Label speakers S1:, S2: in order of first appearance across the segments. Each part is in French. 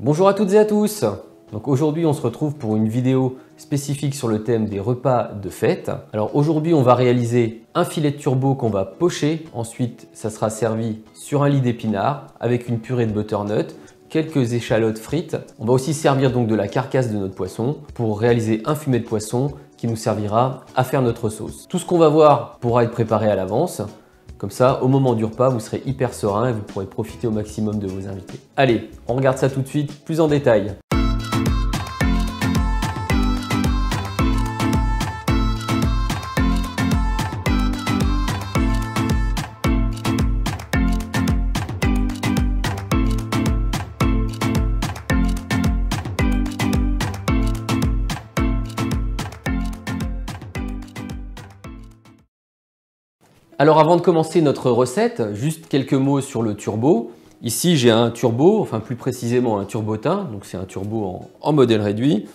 S1: Bonjour à toutes et à tous. Donc aujourd'hui on se retrouve pour une vidéo spécifique sur le thème des repas de fête. Alors aujourd'hui on va réaliser un filet de turbo qu'on va pocher. Ensuite ça sera servi sur un lit d'épinards avec une purée de butternut, quelques échalotes frites. On va aussi servir donc de la carcasse de notre poisson pour réaliser un fumet de poisson qui nous servira à faire notre sauce. Tout ce qu'on va voir pourra être préparé à l'avance. Comme ça, au moment du repas, vous serez hyper serein et vous pourrez profiter au maximum de vos invités. Allez, on regarde ça tout de suite, plus en détail. Alors avant de commencer notre recette, juste quelques mots sur le turbo. Ici j'ai un turbo, enfin plus précisément un turbotin, donc c'est un turbo en modèle réduit.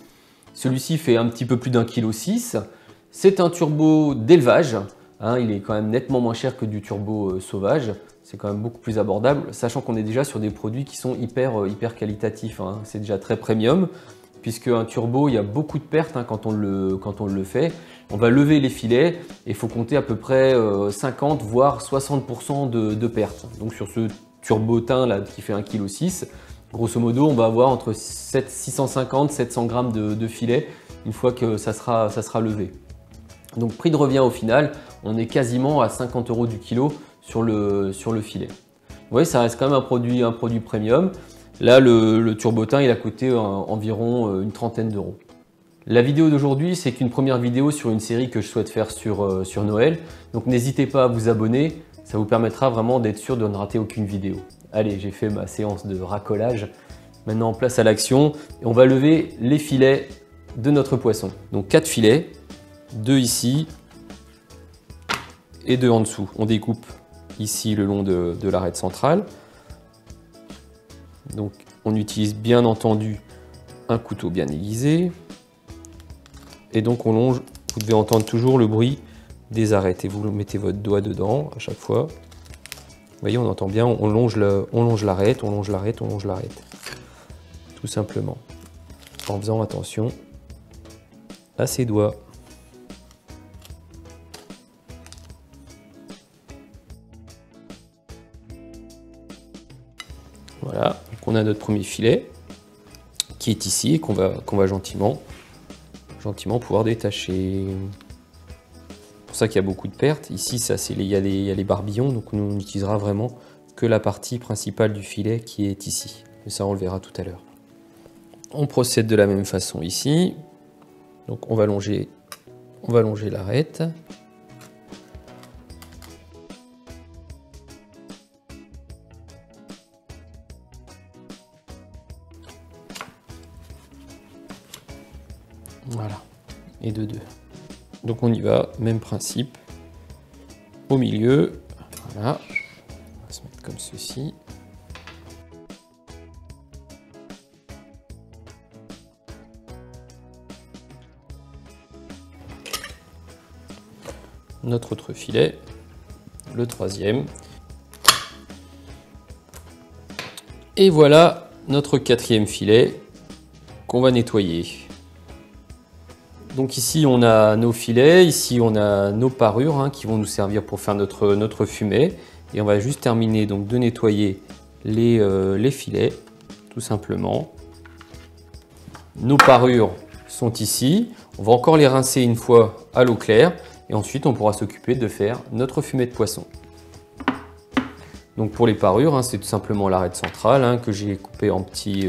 S1: Celui-ci fait un petit peu plus d'1,6 kg. C'est un turbo d'élevage, il est quand même nettement moins cher que du turbo sauvage. C'est quand même beaucoup plus abordable, sachant qu'on est déjà sur des produits qui sont hyper qualitatifs. C'est déjà très premium. Puisque un turbo, il y a beaucoup de pertes quand on le fait. On va lever les filets et il faut compter à peu près 50 voire 60% de pertes. Donc sur ce turbotin là qui fait 1,6 kg, grosso modo on va avoir entre 650 700 grammes de filet une fois que ça sera levé. Donc prix de revient au final, on est quasiment à 50 € du kilo sur le filet. Vous voyez, ça reste quand même un produit premium. Là, le turbotin, il a coûté environ une trentaine d'euros. La vidéo d'aujourd'hui, c'est qu'une première vidéo sur une série que je souhaite faire sur Noël. Donc n'hésitez pas à vous abonner, ça vous permettra vraiment d'être sûr de ne rater aucune vidéo. Allez, j'ai fait ma séance de racolage. Maintenant, place à l'action. On va lever les filets de notre poisson. Donc 4 filets, 2 ici et 2 en dessous. On découpe ici le long de l'arête centrale. Donc on utilise bien entendu un couteau bien aiguisé et donc on longe, vous devez entendre toujours le bruit des arêtes et vous mettez votre doigt dedans à chaque fois. Vous voyez, on entend bien, on longe l'arête, on longe l'arête, on longe l'arête. Tout simplement, en faisant attention à ses doigts. Voilà, donc on a notre premier filet qui est ici et qu'on va gentiment pouvoir détacher. C'est pour ça qu'il y a beaucoup de pertes. Ici, il y a les barbillons, donc on n'utilisera vraiment que la partie principale du filet qui est ici. Mais ça, on le verra tout à l'heure. On procède de la même façon ici. Donc on va longer l'arête. Voilà, et de deux. Donc on y va, même principe. Au milieu, voilà. On va se mettre comme ceci. Notre autre filet, le troisième. Et voilà notre quatrième filet qu'on va nettoyer. Donc ici on a nos filets, ici on a nos parures qui vont nous servir pour faire notre fumet. Et on va juste terminer donc de nettoyer les filets, tout simplement. Nos parures sont ici. On va encore les rincer une fois à l'eau claire. Et ensuite on pourra s'occuper de faire notre fumet de poisson. Donc pour les parures, c'est tout simplement l'arête centrale que j'ai coupé en petits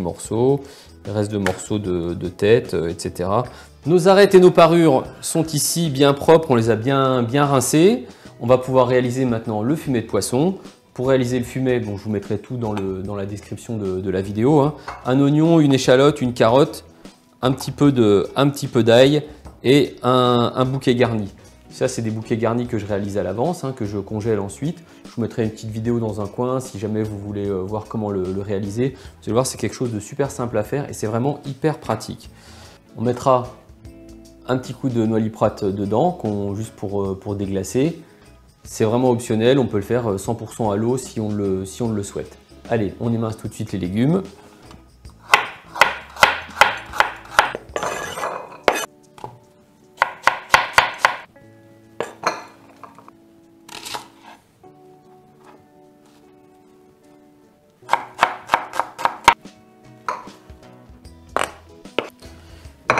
S1: morceaux. Le reste de morceaux de tête, etc. Nos arêtes et nos parures sont ici bien propres, on les a bien rincées. On va pouvoir réaliser maintenant le fumet de poisson. Pour réaliser le fumet, bon, je vous mettrai tout dans la description de la vidéo. Un oignon, une échalote, une carotte, un petit peu d'ail et un bouquet garni. Ça, c'est des bouquets garnis que je réalise à l'avance, que je congèle ensuite. Je vous mettrai une petite vidéo dans un coin si jamais vous voulez voir comment le réaliser. Vous allez voir, c'est quelque chose de super simple à faire et c'est vraiment hyper pratique. On mettra un petit coup de noix liprate dedans, juste pour déglacer. C'est vraiment optionnel, on peut le faire 100% à l'eau si on le souhaite. Allez, on émince tout de suite les légumes.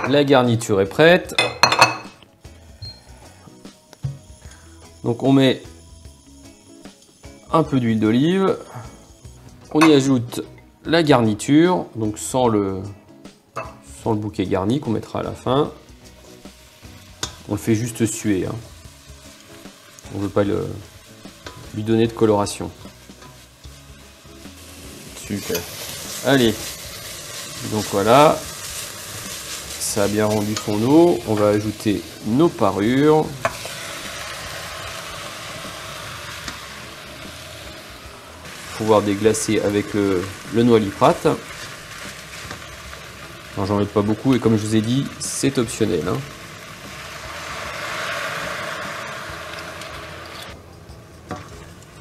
S1: La garniture est prête. Donc on met un peu d'huile d'olive. On y ajoute la garniture, donc sans le bouquet garni qu'on mettra à la fin. On le fait juste suer, hein. On ne veut pas lui donner de coloration. Super. Allez, donc voilà, ça a bien rendu son eau. On va ajouter nos parures. Pouvoir déglacer avec le noix liprate. J'en mets pas beaucoup et comme je vous ai dit, c'est optionnel, hein.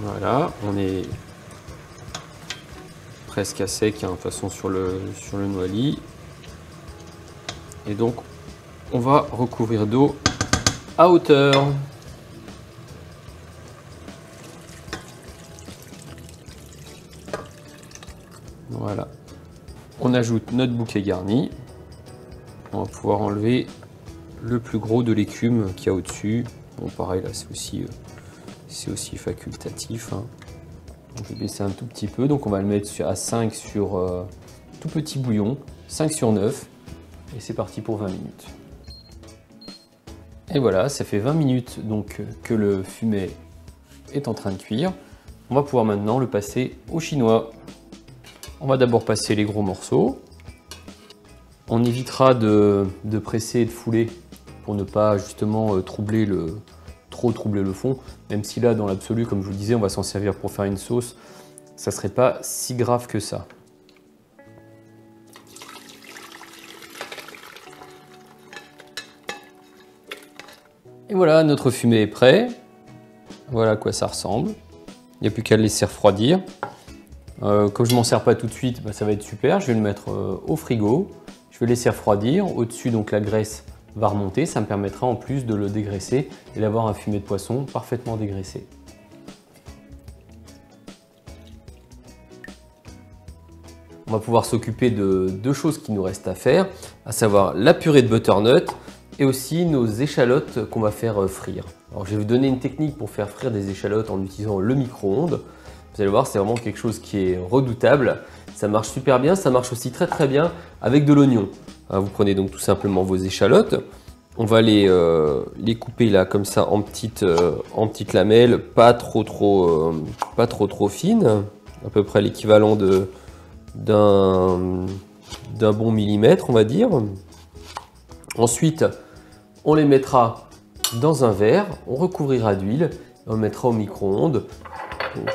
S1: Voilà, on est presque à sec, hein, de toute façon sur le noisy. Et donc on va recouvrir d'eau à hauteur. Voilà. On ajoute notre bouquet garni. On va pouvoir enlever le plus gros de l'écume qu'il y a au-dessus. Bon, pareil, là, c'est aussi facultatif, hein. On peut baisser un tout petit peu. Donc, on va le mettre à 5 sur tout petit bouillon, 5 sur 9. Et c'est parti pour 20 minutes. Et voilà, ça fait 20 minutes donc, que le fumet est en train de cuire. On va pouvoir maintenant le passer au chinois. On va d'abord passer les gros morceaux. On évitera de presser et de fouler pour ne pas justement trop troubler le fond. Même si là, dans l'absolu, comme je vous le disais, on va s'en servir pour faire une sauce, ça ne serait pas si grave que ça. Et voilà, notre fumet est prêt. Voilà à quoi ça ressemble. Il n'y a plus qu'à le laisser refroidir. Comme je ne m'en sers pas tout de suite, bah, ça va être super. Je vais le mettre au frigo. Je vais laisser refroidir. Au-dessus, donc la graisse va remonter. Ça me permettra en plus de le dégraisser et d'avoir un fumet de poisson parfaitement dégraissé. On va pouvoir s'occuper de deux choses qui nous restent à faire, à savoir la purée de butternut et aussi nos échalotes qu'on va faire frire. Alors, je vais vous donner une technique pour faire frire des échalotes en utilisant le micro-ondes. Vous allez voir, c'est vraiment quelque chose qui est redoutable. Ça marche super bien, ça marche aussi très bien avec de l'oignon. Vous prenez donc tout simplement vos échalotes. On va les couper là comme ça en petites lamelles, pas trop fines, à peu près l'équivalent d'un bon millimètre, on va dire. Ensuite, on les mettra dans un verre, on recouvrira d'huile, on le mettra au micro-ondes.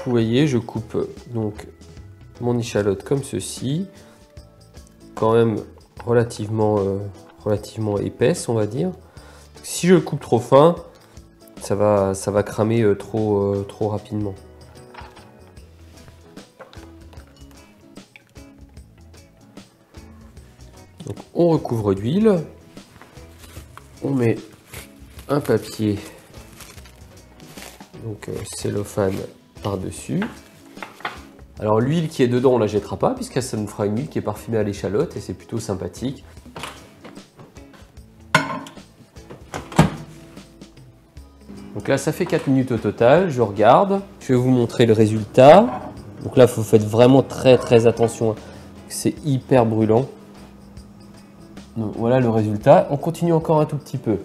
S1: Vous voyez, je coupe donc mon échalote comme ceci, quand même relativement épaisse, on va dire. Si je le coupe trop fin, ça va cramer trop rapidement. Donc on recouvre d'huile, on met un papier, donc cellophane par-dessus. Alors l'huile qui est dedans, on la jettera pas puisque ça nous fera une huile qui est parfumée à l'échalote et c'est plutôt sympathique. Donc là, ça fait 4 minutes au total. Je regarde. Je vais vous montrer le résultat. Donc là, vous faites vraiment très attention. C'est hyper brûlant. Donc voilà le résultat. On continue encore un tout petit peu.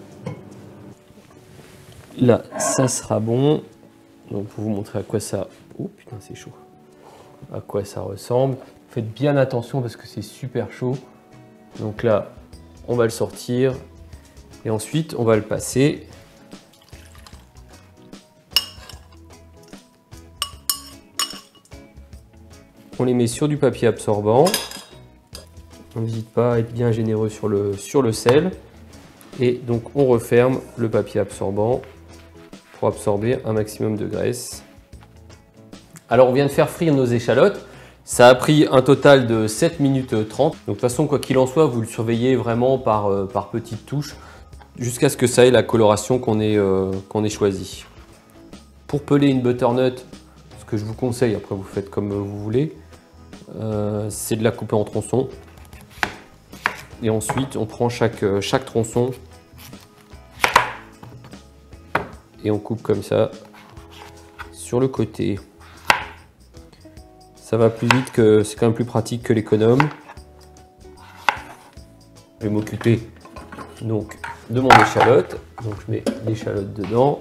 S1: Là, ça sera bon. Donc pour vous montrer à quoi ça... Oh putain, c'est chaud. À quoi ça ressemble. Faites bien attention parce que c'est super chaud. Donc là, on va le sortir. Et ensuite, on va le passer. On les met sur du papier absorbant. On n'hésite pas à être bien généreux sur le sel. Et donc on referme le papier absorbant pour absorber un maximum de graisse. Alors on vient de faire frire nos échalotes. Ça a pris un total de 7 minutes 30. Donc de toute façon, quoi qu'il en soit, vous le surveillez vraiment par petites touches jusqu'à ce que ça ait la coloration qu'on ait choisie. Pour peler une butternut, ce que je vous conseille, après vous faites comme vous voulez, c'est de la couper en tronçons. Et ensuite, on prend chaque tronçon et on coupe comme ça sur le côté. Ça va plus vite, que c'est quand même plus pratique que l'économe. Je vais m'occuper donc de mon échalote. Donc je mets l'échalote dedans.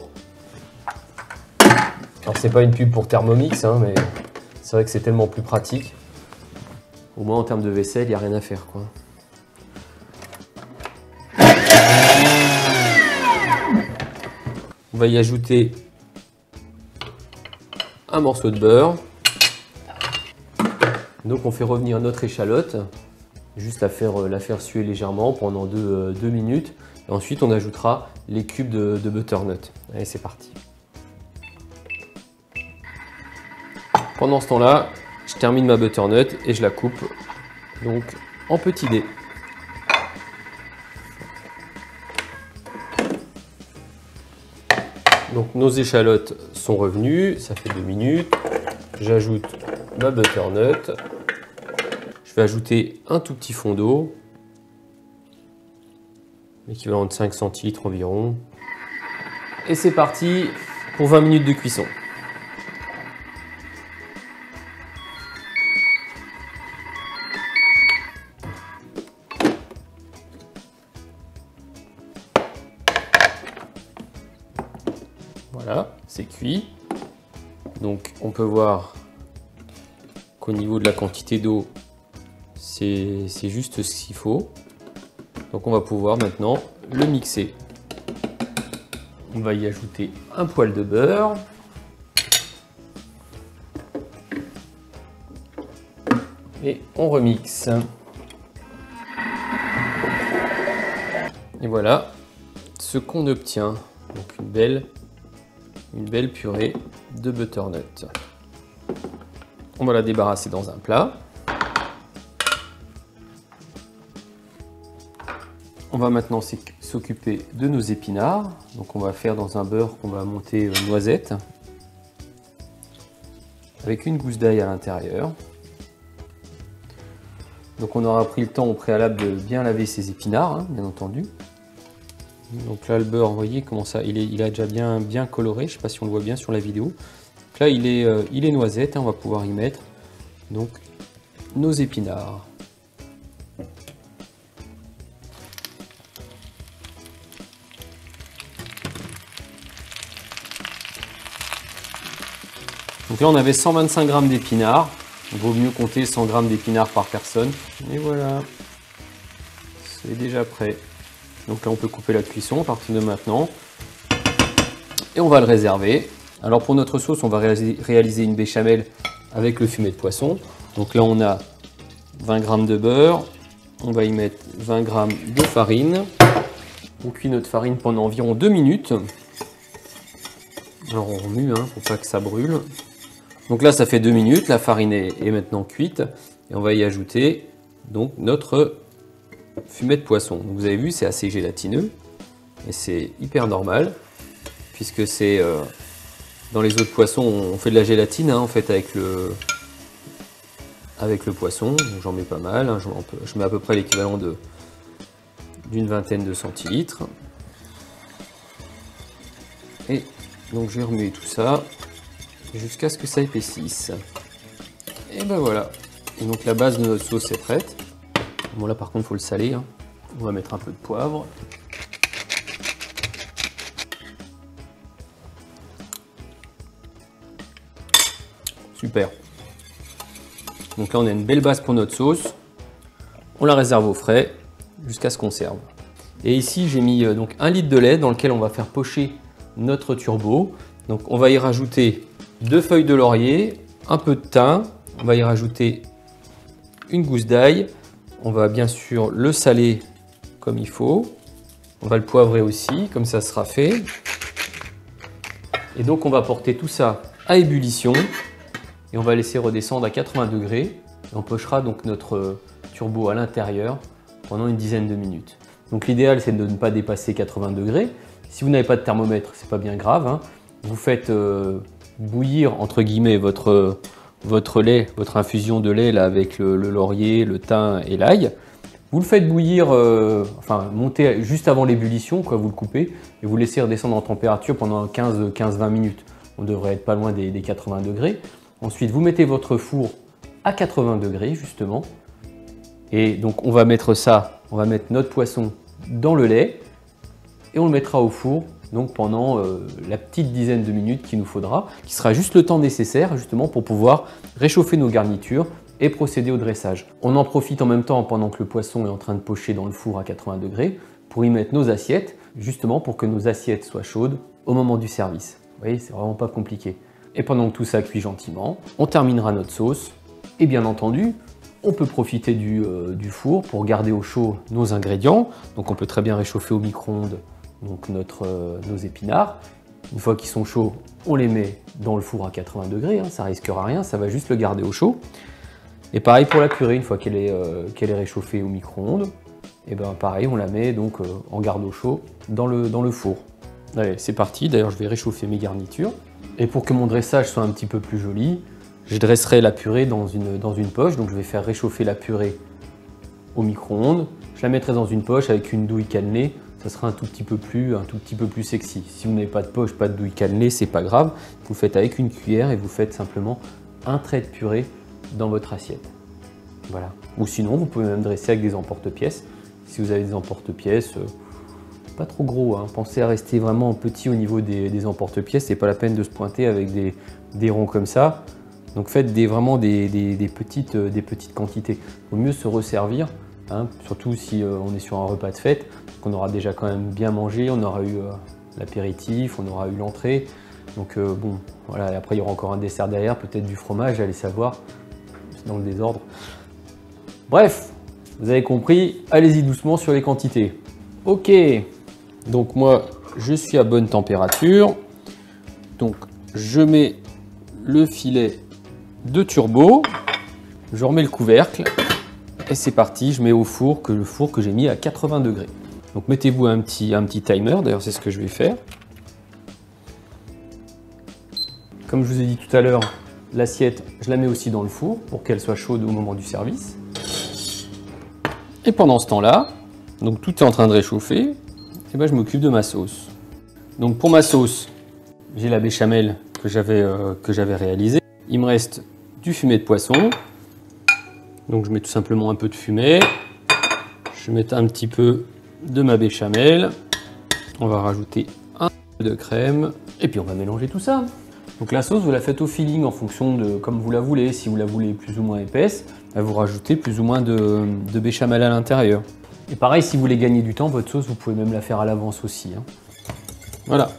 S1: Alors c'est pas une pub pour Thermomix, hein, mais c'est vrai que c'est tellement plus pratique. Au moins en termes de vaisselle, il n'y a rien à faire, quoi. On va y ajouter un morceau de beurre. Donc on fait revenir notre échalote, juste la faire suer légèrement pendant 2 minutes. Et ensuite on ajoutera les cubes de butternut. Allez, c'est parti. Pendant ce temps-là, je termine ma butternut et je la coupe donc en petits dés. Donc nos échalotes sont revenues, ça fait 2 minutes. J'ajoute ma butternut. Je vais ajouter un tout petit fond d'eau, l'équivalent de 5 centilitres environ. Et c'est parti pour 20 minutes de cuisson. Voilà, c'est cuit. Donc on peut voir qu'au niveau de la quantité d'eau, c'est juste ce qu'il faut. Donc on va pouvoir maintenant le mixer. On va y ajouter un poil de beurre. Et on remixe. Et voilà ce qu'on obtient. Donc une belle purée de butternut. On va la débarrasser dans un plat. On va maintenant s'occuper de nos épinards. Donc on va faire dans un beurre qu'on va monter noisette avec une gousse d'ail à l'intérieur. Donc on aura pris le temps au préalable de bien laver ses épinards, hein, bien entendu. Donc là le beurre, vous voyez comment ça, il a déjà bien coloré, je ne sais pas si on le voit bien sur la vidéo. Donc là il est noisette, hein, on va pouvoir y mettre donc nos épinards. Donc là on avait 125 g d'épinards, il vaut mieux compter 100 g d'épinards par personne. Et voilà, c'est déjà prêt. Donc là on peut couper la cuisson à partir de maintenant. Et on va le réserver. Alors pour notre sauce, on va réaliser une béchamel avec le fumet de poisson. Donc là on a 20 g de beurre, on va y mettre 20 g de farine. On cuit notre farine pendant environ 2 minutes. Alors on remue, hein, pour pas que ça brûle. Donc là ça fait 2 minutes, la farine est maintenant cuite. Et on va y ajouter donc notre fumet de poisson. Donc vous avez vu, c'est assez gélatineux. Et c'est hyper normal. Puisque c'est dans les autres poissons, on fait de la gélatine, hein, en fait, avec le poisson. J'en mets pas mal, hein, je mets à peu près l'équivalent d'une vingtaine de centilitres. Et donc je vais remuer tout ça jusqu'à ce que ça épaississe. Et ben voilà. Et donc la base de notre sauce est prête. Bon là par contre il faut le saler, hein. On va mettre un peu de poivre. Super. Donc là on a une belle base pour notre sauce. On la réserve au frais jusqu'à ce qu'on serve. Et ici j'ai mis donc 1 litre de lait dans lequel on va faire pocher notre turbo. Donc on va y rajouter 2 feuilles de laurier, un peu de thym, on va y rajouter une gousse d'ail. On va bien sûr le saler comme il faut. On va le poivrer aussi, comme ça sera fait. Et donc on va porter tout ça à ébullition. Et on va laisser redescendre à 80 degrés. Et on pochera donc notre turbo à l'intérieur pendant une dizaine de minutes. Donc l'idéal c'est de ne pas dépasser 80 degrés. Si vous n'avez pas de thermomètre, c'est pas bien grave, hein. Vous faites bouillir entre guillemets votre lait, votre infusion de lait là, avec le laurier, le thym et l'ail. Vous le faites bouillir, enfin monter juste avant l'ébullition, quoi, vous le coupez et vous laissez redescendre en température pendant 15-20 minutes. On devrait être pas loin des 80 degrés. Ensuite, vous mettez votre four à 80 degrés justement. Et donc on va mettre ça, on va mettre notre poisson dans le lait et on le mettra au four donc pendant la petite dizaine de minutes qu'il nous faudra, qui sera juste le temps nécessaire justement pour pouvoir réchauffer nos garnitures et procéder au dressage. On en profite en même temps pendant que le poisson est en train de pocher dans le four à 80 degrés pour y mettre nos assiettes, justement pour que nos assiettes soient chaudes au moment du service. Vous voyez, c'est vraiment pas compliqué. Et pendant que tout ça cuit gentiment, on terminera notre sauce et bien entendu, on peut profiter du four pour garder au chaud nos ingrédients. Donc on peut très bien réchauffer au micro-ondes donc nos épinards. Une fois qu'ils sont chauds, on les met dans le four à 80 degrés, ça risquera rien, ça va juste le garder au chaud. Et pareil pour la purée, une fois qu'elle est réchauffée au micro-ondes, et ben pareil, on la met donc en garde au chaud dans le four. Allez, c'est parti, d'ailleurs je vais réchauffer mes garnitures. Et pour que mon dressage soit un petit peu plus joli, je dresserai la purée dans une poche, donc je vais faire réchauffer la purée au micro-ondes. Je la mettrai dans une poche avec une douille cannelée, ça sera un tout petit peu plus sexy. Si vous n'avez pas de poche, pas de douille cannelée, c'est pas grave. Vous faites avec une cuillère et vous faites simplement un trait de purée dans votre assiette. Voilà. Ou sinon, vous pouvez même dresser avec des emporte-pièces. Si vous avez des emporte-pièces, pas trop gros, pensez à rester vraiment petit au niveau des emporte-pièces. C'est pas la peine de se pointer avec des ronds comme ça. Donc faites vraiment des petites quantités. Il vaut mieux se resservir, surtout si on est sur un repas de fête, qu'on aura déjà quand même bien mangé, on aura eu l'apéritif, on aura eu l'entrée. Donc bon, voilà, et après il y aura encore un dessert derrière, peut-être du fromage, allez savoir, c'est dans le désordre. Bref, vous avez compris, allez-y doucement sur les quantités. Ok, donc moi je suis à bonne température, donc je mets le filet de turbo, je remets le couvercle et c'est parti, je mets au four, le four que j'ai mis à 80 degrés. Donc mettez-vous un petit timer, d'ailleurs c'est ce que je vais faire. Comme je vous ai dit tout à l'heure, l'assiette, je la mets aussi dans le four pour qu'elle soit chaude au moment du service. Et pendant ce temps-là, donc tout est en train de réchauffer, et ben je m'occupe de ma sauce. Donc pour ma sauce, j'ai la béchamel que j'avais réalisée. Il me reste du fumet de poisson. Donc je mets tout simplement un peu de fumet. Je mets un petit peu de ma béchamel. On va rajouter un peu de crème. Et puis on va mélanger tout ça. Donc la sauce, vous la faites au feeling en fonction de comme vous la voulez. Si vous la voulez plus ou moins épaisse, vous rajoutez plus ou moins de béchamel à l'intérieur. Et pareil, si vous voulez gagner du temps, votre sauce, vous pouvez même la faire à l'avance aussi. Voilà.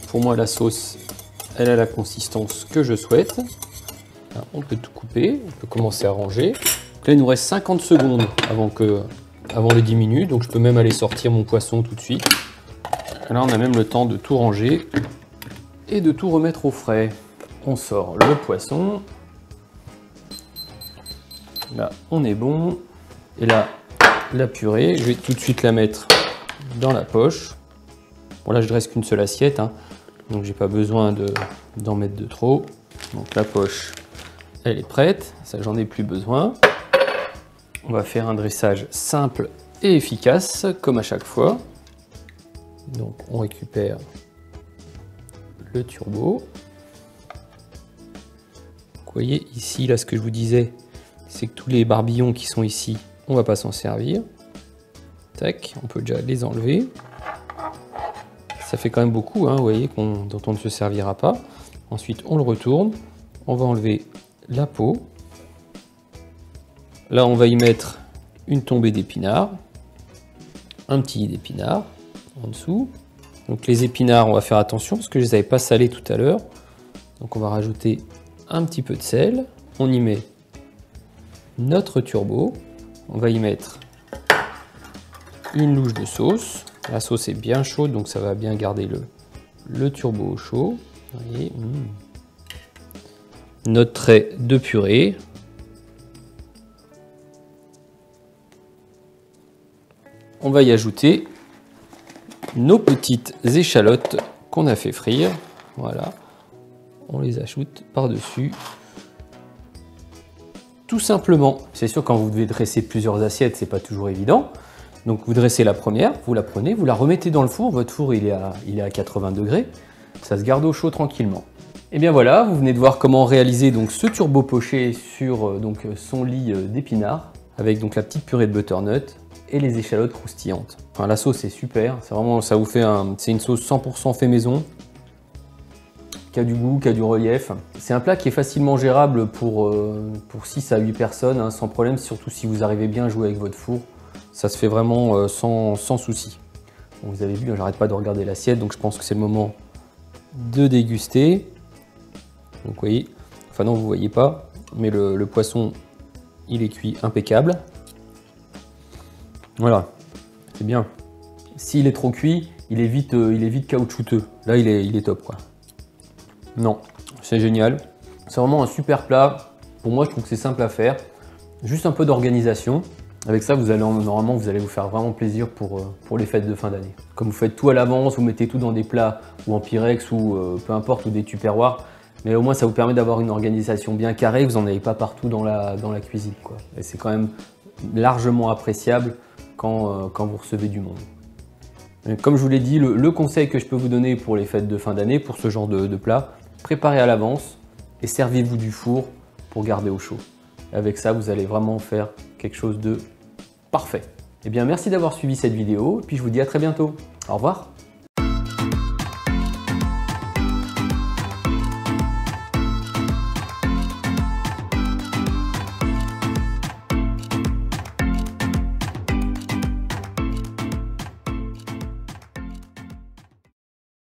S1: Pour moi, la sauce, elle a la consistance que je souhaite. Là, on peut tout couper, on peut commencer à ranger. Donc là, il nous reste 50 secondes avant les 10 minutes. Donc je peux même aller sortir mon poisson tout de suite. Là, on a même le temps de tout ranger et de tout remettre au frais. On sort le poisson. Là, on est bon. Et là, la purée, je vais tout de suite la mettre dans la poche. Bon, là, je dresse qu'une seule assiette, donc j'ai pas besoin d'en mettre de trop. Donc la poche, elle est prête. Ça, j'en ai plus besoin. On va faire un dressage simple et efficace, comme à chaque fois. Donc, on récupère le turbo. Vous voyez ici, là, ce que je vous disais, c'est que tous les barbillons qui sont ici, on va pas s'en servir. Tac, on peut déjà les enlever. Ça fait quand même beaucoup, vous voyez, dont on ne se servira pas. Ensuite, on le retourne. On va enlever la peau. Là, on va y mettre une tombée d'épinards. Un petit d'épinards en dessous. Donc les épinards, on va faire attention parce que je ne les avais pas salés tout à l'heure. Donc on va rajouter un petit peu de sel. On y met notre turbo. On va y mettre une louche de sauce. La sauce est bien chaude, donc ça va bien garder le turbo au chaud. Vous voyez, notre trait de purée. On va y ajouter nos petites échalotes qu'on a fait frire. Voilà, on les ajoute par-dessus. tout simplement. C'est sûr, quand vous devez dresser plusieurs assiettes, c'est pas toujours évident. Donc vous dressez la première, vous la prenez, vous la remettez dans le four. Votre four il est à 80 degrés. Ça se garde au chaud tranquillement. Et bien voilà, vous venez de voir comment réaliser donc ce turbo poché sur donc son lit d'épinards avec donc la petite purée de butternut et les échalotes croustillantes. Enfin, la sauce est super, c'est vraiment, ça vous fait c'est une sauce 100% fait maison, qui a du goût, qui a du relief. C'est un plat qui est facilement gérable pour 6 à 8 personnes, hein, sans problème, surtout si vous arrivez bien à jouer avec votre four. Ça se fait vraiment sans souci. Bon, vous avez vu, j'arrête pas de regarder l'assiette, donc je pense que c'est le moment de déguster. Donc vous voyez, enfin non vous voyez pas, mais le poisson il est cuit impeccable. Voilà, c'est bien. S'il est trop cuit, il est vite caoutchouteux. Là il est top quoi. Non, c'est génial. C'est vraiment un super plat. Pour moi je trouve que c'est simple à faire. Juste un peu d'organisation. Avec ça normalement vous allez vous faire vraiment plaisir pour les fêtes de fin d'année. Comme vous faites tout à l'avance, vous mettez tout dans des plats ou en Pyrex ou peu importe, ou des Tupperware. Mais au moins ça vous permet d'avoir une organisation bien carrée, vous n'en avez pas partout dans la cuisine, quoi. Et c'est quand même largement appréciable quand vous recevez du monde. Et comme je vous l'ai dit, le conseil que je peux vous donner pour les fêtes de fin d'année, pour ce genre de plat, préparez à l'avance et servez-vous du four pour garder au chaud. Avec ça, vous allez vraiment faire quelque chose de parfait. Eh bien, merci d'avoir suivi cette vidéo, et puis je vous dis à très bientôt. Au revoir.